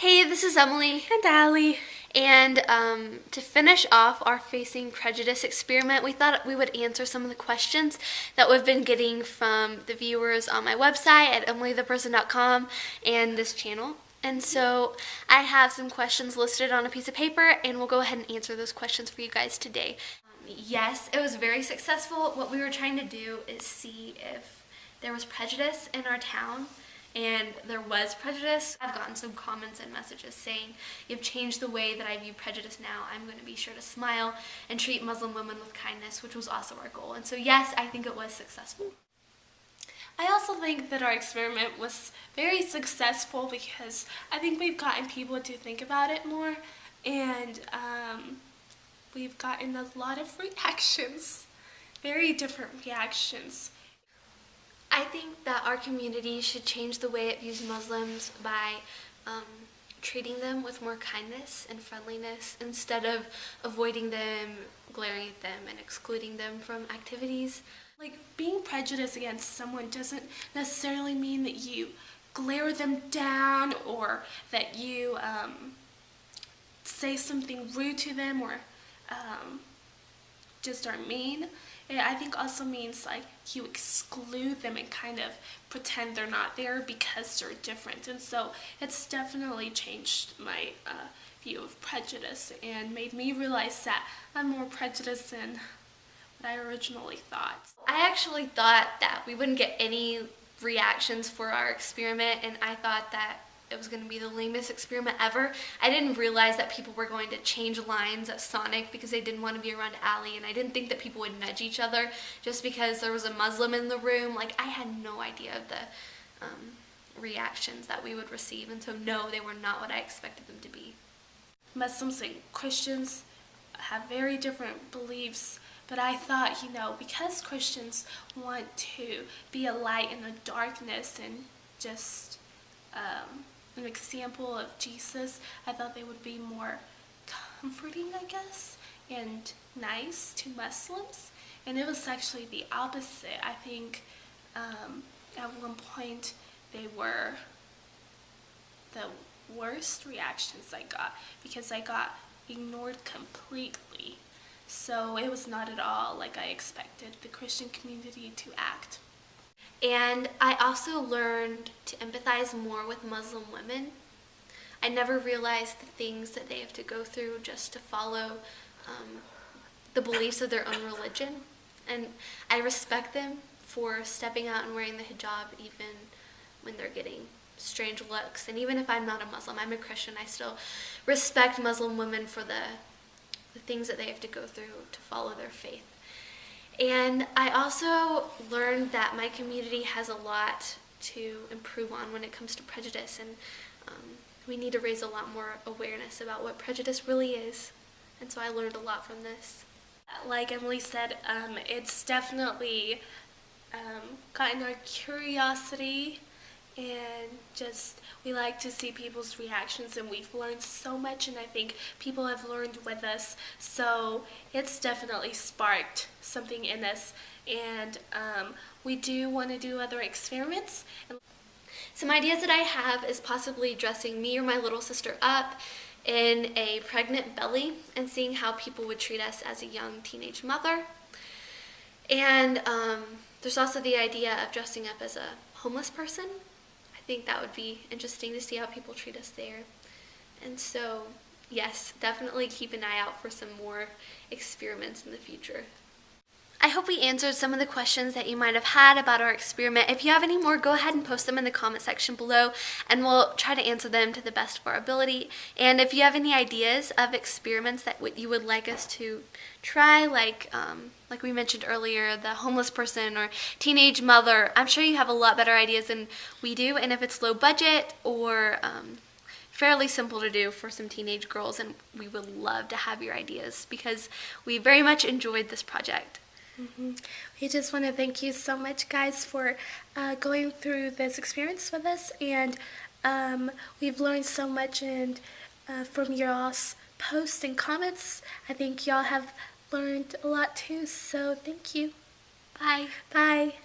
Hey, this is Emily. And Allie. And to finish off our Facing Prejudice experiment, we thought we would answer some of the questions that we've been getting from the viewers on my website at emilytheperson.com and this channel. And so I have some questions listed on a piece of paper, and we'll go ahead and answer those questions for you guys today. Yes, it was very successful. What we were trying to do is see if there was prejudice in our town. And there was prejudice. I've gotten some comments and messages saying, "You've changed the way that I view prejudice now. I'm going to be sure to smile and treat Muslim women with kindness," which was also our goal. And so yes, I think it was successful. I also think that our experiment was very successful because I think we've gotten people to think about it more, and we've gotten a lot of reactions, very different reactions. I think that our community should change the way it views Muslims by treating them with more kindness and friendliness instead of avoiding them, glaring at them, and excluding them from activities. Like, being prejudiced against someone doesn't necessarily mean that you glare them down or that you say something rude to them or just are mean. It, I think, also means like you exclude them and kind of pretend they're not there because they're different. And so it's definitely changed my view of prejudice and made me realize that I'm more prejudiced than what I originally thought. I actually thought that we wouldn't get any reactions for our experiment, and I thought that it was going to be the lamest experiment ever. I didn't realize that people were going to change lines at Sonic because they didn't want to be around Allie, and I didn't think that people would nudge each other just because there was a Muslim in the room. Like, I had no idea of the reactions that we would receive, and so no, they were not what I expected them to be. Muslims and Christians have very different beliefs, but I thought, because Christians want to be a light in the darkness and just an example of Jesus, I thought they would be more comforting, I guess, and nice to Muslims. And it was actually the opposite. I think at one point they were the worst reactions I got because I got ignored completely. So it was not at all like I expected the Christian community to act. And I also learned to empathize more with Muslim women. I never realized the things that they have to go through just to follow the beliefs of their own religion. And I respect them for stepping out and wearing the hijab even when they're getting strange looks. And even if I'm not a Muslim, I'm a Christian, I still respect Muslim women for the things that they have to go through to follow their faith. And I also learned that my community has a lot to improve on when it comes to prejudice, and we need to raise a lot more awareness about what prejudice really is. And so I learned a lot from this. Like Emily said, it's definitely gotten our curiosity, and just we like to see people's reactions, and we've learned so much, and I think people have learned with us, so it's definitely sparked something in us, and we do want to do other experiments. Some ideas that I have is possibly dressing me or my little sister up in a pregnant belly and seeing how people would treat us as a young teenage mother. And there's also the idea of dressing up as a homeless person. I think that would be interesting to see how people treat us there. And so, yes, definitely keep an eye out for some more experiments in the future. I hope we answered some of the questions that you might have had about our experiment. If you have any more, go ahead and post them in the comment section below, and we'll try to answer them to the best of our ability. And if you have any ideas of experiments that you would like us to try, like we mentioned earlier, the homeless person or teenage mother, I'm sure you have a lot better ideas than we do. And if it's low budget or fairly simple to do for some teenage girls, and we would love to have your ideas because we very much enjoyed this project. We just want to thank you so much, guys, for going through this experience with us, and we've learned so much, and from your all's posts and comments, I think y'all have learned a lot too, so thank you. Bye. Bye.